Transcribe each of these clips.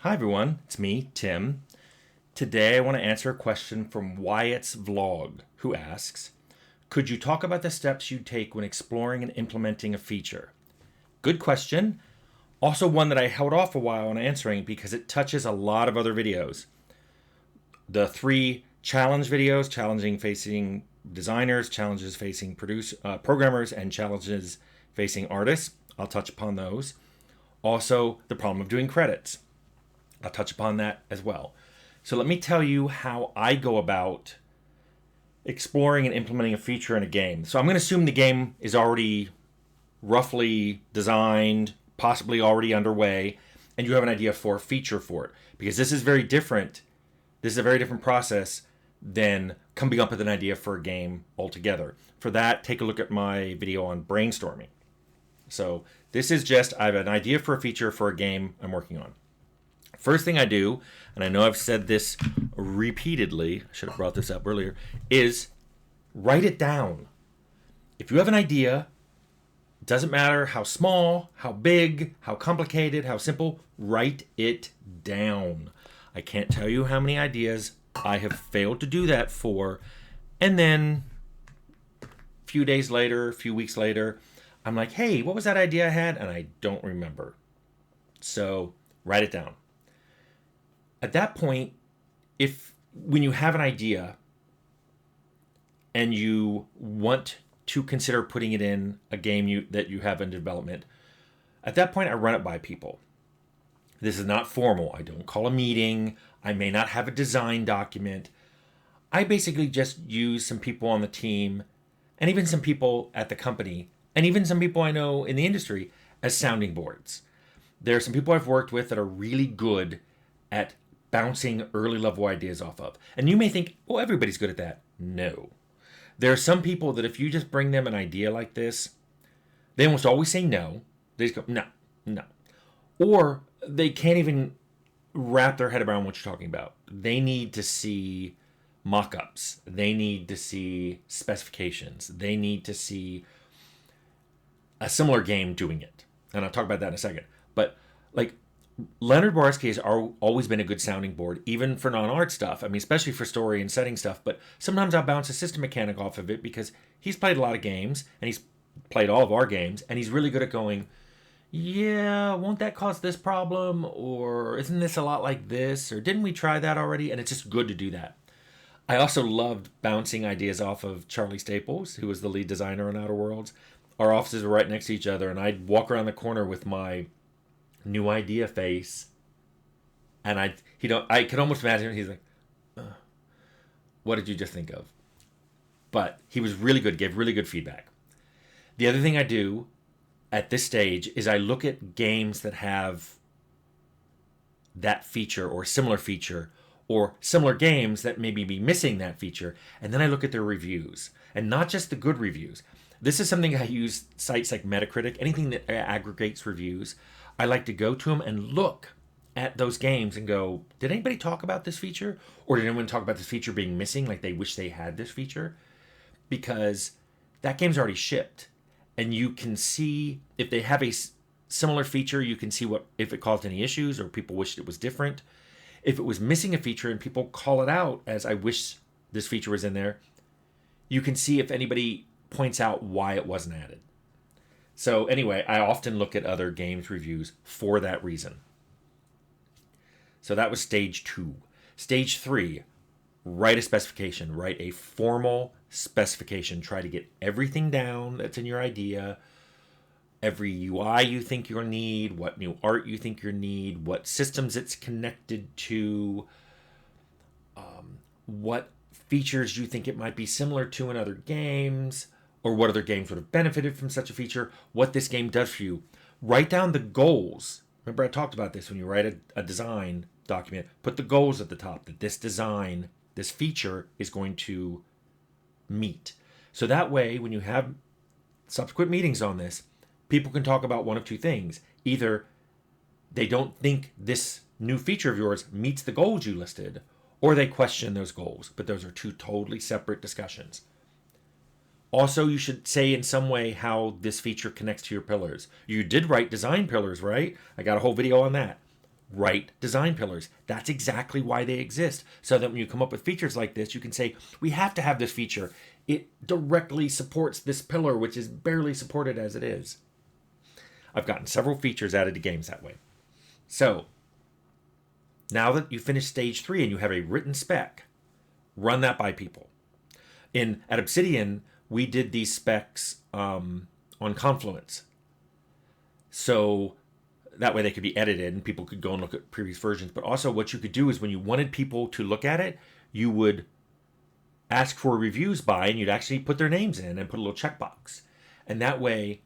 Hi everyone, it's me, Tim. Today I want to answer a question from Wyatt's Vlog, who asks, could you talk about the steps you take when exploring and implementing a feature? Good question. Also one that I held off a while on answering because it touches a lot of other videos. The three challenge videos, challenging facing designers, challenges facing programmers, and challenges facing artists. I'll touch upon those. Also, the problem of doing credits. I'll touch upon that as well. So let me tell you how I go about exploring and implementing a feature in a game. So I'm going to assume the game is already roughly designed, possibly already underway, and you have an idea for a feature for it. Because this is very different. This is a very different process than coming up with an idea for a game altogether. For that, take a look at my video on brainstorming. So this is just, I have an idea for a feature for a game I'm working on. First thing I do, and I know I've said this repeatedly, I should have brought this up earlier, is write it down. If you have an idea, it doesn't matter how small, how big, how complicated, how simple, write it down. I can't tell you how many ideas I have failed to do that for, and then a few days later, a few weeks later, I'm like, hey, what was that idea I had? And I don't remember. So write it down. At that point, when you have an idea and you want to consider putting it in a game that you have in development, at that point I run it by people. This is not formal. I don't call a meeting. I may not have a design document. I basically just use some people on the team and even some people at the company and even some people I know in the industry as sounding boards. There are some people I've worked with that are really good at bouncing early level ideas off of. And you may think, oh, everybody's good at that. No. There are some people that if you just bring them an idea like this, they almost always say no. They just go, no, no. Or they can't even wrap their head around what you're talking about. They need to see mock-ups. They need to see specifications. They need to see a similar game doing it. And I'll talk about that in a second. But like Leonard Boraski has always been a good sounding board, even for non-art stuff. I mean, especially for story and setting stuff. But sometimes I'll bounce a system mechanic off of it because he's played a lot of games, and he's played all of our games, and he's really good at going, yeah, won't that cause this problem? Or isn't this a lot like this? Or didn't we try that already? And it's just good to do that. I also loved bouncing ideas off of Charlie Staples, who was the lead designer on Outer Worlds. Our offices were right next to each other, and I'd walk around the corner with my new idea face, and I could almost imagine he's like, what did you just think of? But he was really good, gave really good feedback. The other thing I do at this stage is I look at games that have that feature or similar feature, or similar games that maybe be missing that feature, and then I look at their reviews, and not just the good reviews. This is something I use sites like Metacritic, anything that aggregates reviews. I like to go to them and look at those games and go, did anybody talk about this feature? Or did anyone talk about this feature being missing, like they wish they had this feature? Because that game's already shipped. And you can see if they have a similar feature, you can see if it caused any issues or people wished it was different. If it was missing a feature and people call it out as I wish this feature was in there, you can see if anybody points out why it wasn't added. So anyway, I often look at other games reviews for that reason. So that was stage 2. Stage 3, write a specification. Write a formal specification. Try to get everything down that's in your idea. Every UI you think you'll need, what new art you think you'll need, what systems it's connected to, what features you think it might be similar to in other games, or what other games would have benefited from such a feature, what this game does for you. Write down the goals. Remember I talked about this when you write a design document. Put the goals at the top that this design, this feature is going to meet. So that way, when you have subsequent meetings on this, people can talk about one of two things. Either they don't think this new feature of yours meets the goals you listed, or they question those goals. But those are two totally separate discussions. Also, you should say in some way how this feature connects to your pillars. You did write design pillars, right? I got a whole video on that. Write design pillars. That's exactly why they exist. So that when you come up with features like this, you can say, we have to have this feature. It directly supports this pillar, which is barely supported as it is. I've gotten several features added to games that way. So now that you finish stage 3 and you have a written spec, run that by people. At Obsidian, we did these specs on Confluence. So that way they could be edited and people could go and look at previous versions. But also what you could do is when you wanted people to look at it, you would ask for reviews by, and you'd actually put their names in and put a little checkbox. And that way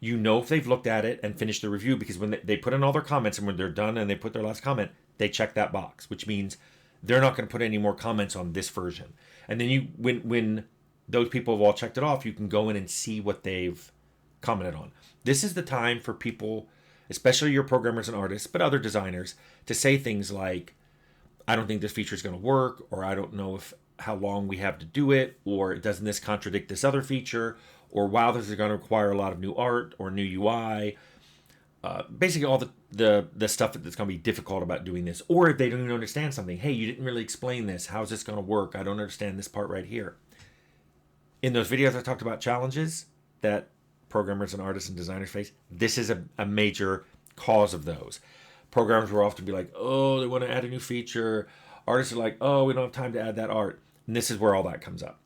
you know if they've looked at it and finished the review, because when they put in all their comments and when they're done and they put their last comment, they check that box, which means they're not going to put any more comments on this version. And then when those people have all checked it off, you can go in and see what they've commented on. This is the time for people, especially your programmers and artists, but other designers, to say things like, I don't think this feature is going to work, or I don't know how long we have to do it, or doesn't this contradict this other feature, or wow, this is going to require a lot of new art or new UI. Basically all the stuff that's going to be difficult about doing this. Or if they don't even understand something, hey, you didn't really explain this. How's this going to work? I don't understand this part right here. In those videos I talked about challenges that programmers and artists and designers face, this is a major cause of those. Programmers will often be like, oh, they want to add a new feature. Artists are like, oh, we don't have time to add that art. And this is where all that comes up.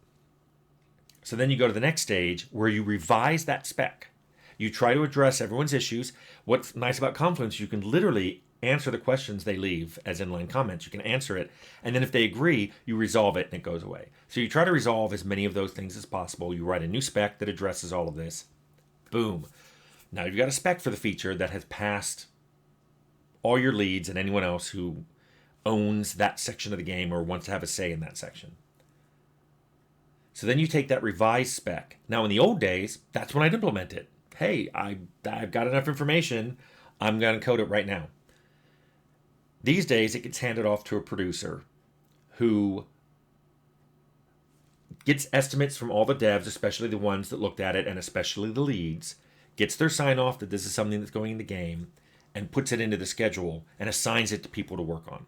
So then you go to the next stage where you revise that spec. You try to address everyone's issues. What's nice about Confluence, you can literally answer the questions they leave as inline comments. You can answer it. And then if they agree, you resolve it and it goes away. So you try to resolve as many of those things as possible. You write a new spec that addresses all of this. Boom. Now you've got a spec for the feature that has passed all your leads and anyone else who owns that section of the game or wants to have a say in that section. So then you take that revised spec. Now in the old days, that's when I'd implement it. Hey, I've got enough information. I'm going to code it right now. These days, it gets handed off to a producer who gets estimates from all the devs, especially the ones that looked at it, and especially the leads, gets their sign off that this is something that's going in the game, and puts it into the schedule and assigns it to people to work on.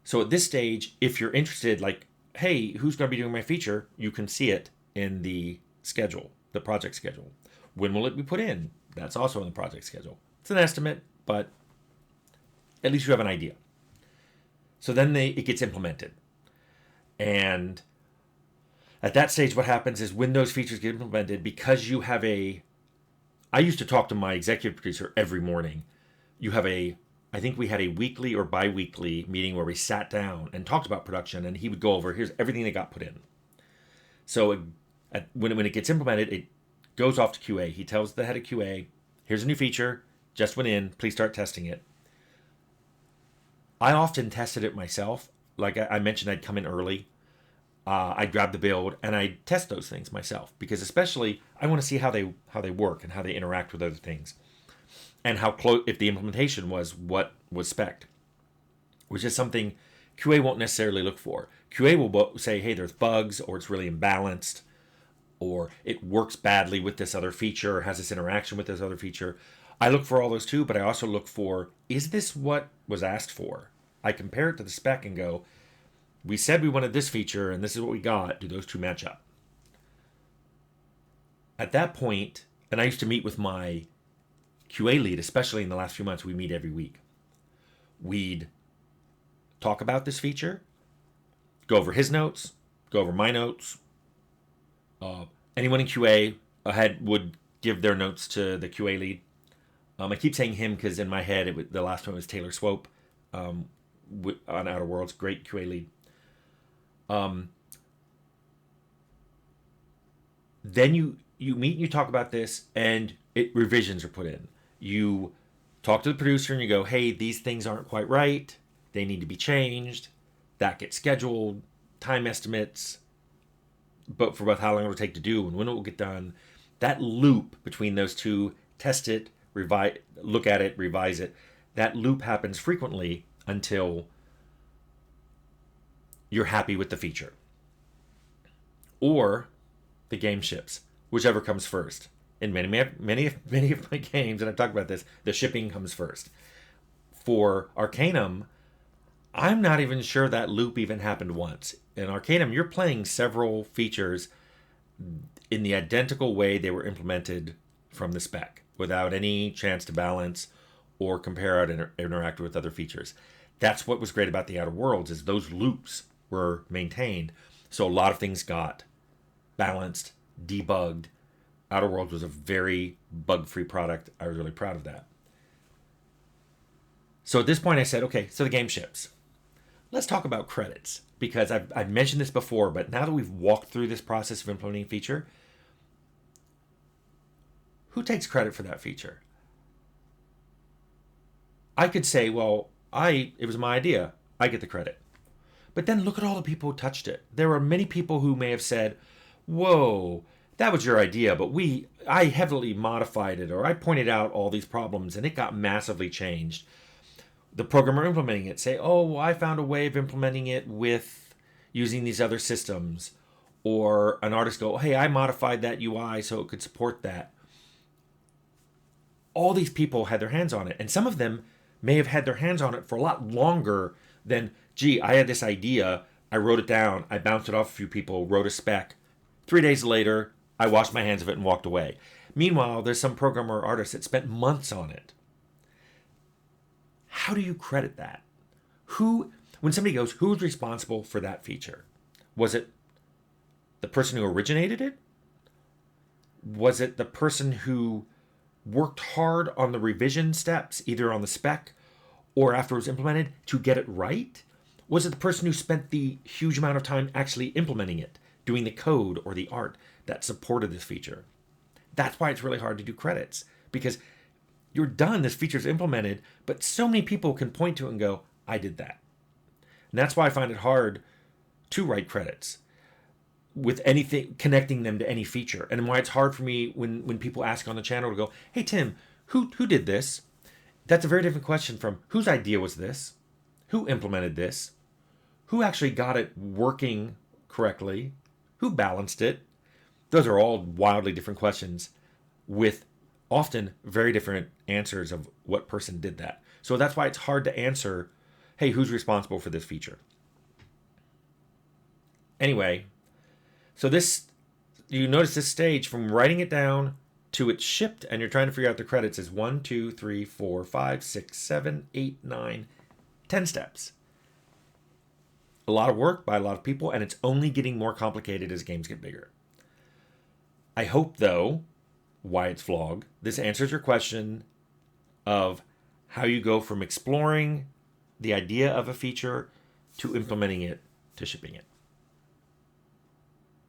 So at this stage, if you're interested, like, hey, who's going to be doing my feature? You can see it in the schedule, the project schedule. When will it be put in? That's also in the project schedule. It's an estimate, but at least you have an idea. So then it gets implemented. And at that stage, what happens is when those features get implemented, because you have I used to talk to my executive producer every morning. I think we had a weekly or bi-weekly meeting where we sat down and talked about production, and he would go over, here's everything that got put in. So when it gets implemented, it goes off to QA. He tells the head of QA, here's a new feature, just went in, please start testing it. I often tested it myself. Like I mentioned, I'd come in early. I'd grab the build and I'd test those things myself, because especially I want to see how they work and how they interact with other things, and how close, if the implementation was what was spec'd, which is something QA won't necessarily look for. QA will say, hey, there's bugs, or it's really imbalanced, or it works badly with this other feature, or has this interaction with this other feature. I look for all those too, but I also look for, is this what was asked for? I compare it to the spec and go, we said we wanted this feature, and this is what we got. Do those two match up? At that point, and I used to meet with my QA lead, especially in the last few months, we meet every week. We'd talk about this feature, go over his notes, go over my notes. Anyone in QA would give their notes to the QA lead. I keep saying him because in my head, the last one was Taylor Swope on Outer Worlds, great QA lead. Then you meet and you talk about this, and revisions are put in. You talk to the producer and you go, hey, these things aren't quite right. They need to be changed. That gets scheduled, time estimates, but for both how long it will take to do and when it will get done. That loop between those two, test it, look at it, revise it, that loop happens frequently until you're happy with the feature. Or the game ships, whichever comes first. In many of my games, and I've talked about this, the shipping comes first. For Arcanum, I'm not even sure that loop even happened once. In Arcanum, you're playing several features in the identical way they were implemented from the spec, without any chance to balance or compare out and interact with other features. That's what was great about the Outer Worlds, is those loops were maintained. So a lot of things got balanced, debugged. Outer Worlds was a very bug-free product. I was really proud of that. So at this point I said, okay, so the game ships. Let's talk about credits, because I've mentioned this before, but now that we've walked through this process of implementing a feature, who takes credit for that feature? I could say, well, it was my idea. I get the credit. But then look at all the people who touched it. There were many people who may have said, whoa, that was your idea, but I heavily modified it, or I pointed out all these problems and it got massively changed. The programmer implementing it say, oh, I found a way of implementing it with using these other systems. Or an artist go, hey, I modified that UI so it could support that. All these people had their hands on it, and some of them may have had their hands on it for a lot longer than, gee, I had this idea, I wrote it down, I bounced it off a few people, wrote a spec. 3 days later, I washed my hands of it and walked away. Meanwhile, there's some programmer or artist that spent months on it. How do you credit that? When somebody goes, who's responsible for that feature? Was it the person who originated it? Was it the person who worked hard on the revision steps, either on the spec or after it was implemented, to get it right? Was it the person who spent the huge amount of time actually implementing it, doing the code or the art that supported this feature? That's why it's really hard to do credits, because you're done, this feature's implemented, but so many people can point to it and go, I did that. And that's why I find it hard to write credits with anything, connecting them to any feature. And why it's hard for me when people ask on the channel to go, hey Tim, who did this? That's a very different question from whose idea was this? Who implemented this? Who actually got it working correctly? Who balanced it? Those are all wildly different questions with often very different answers of what person did that. So that's why it's hard to answer, hey, who's responsible for this feature? Anyway, so you notice this stage from writing it down to it's shipped and you're trying to figure out the credits is 1, 2, 3, 4, 5, 6, 7, 8, 9, 10 steps. A lot of work by a lot of people, and it's only getting more complicated as games get bigger. I hope, though, why it's vlog, this answers your question of how you go from exploring the idea of a feature to implementing it to shipping it.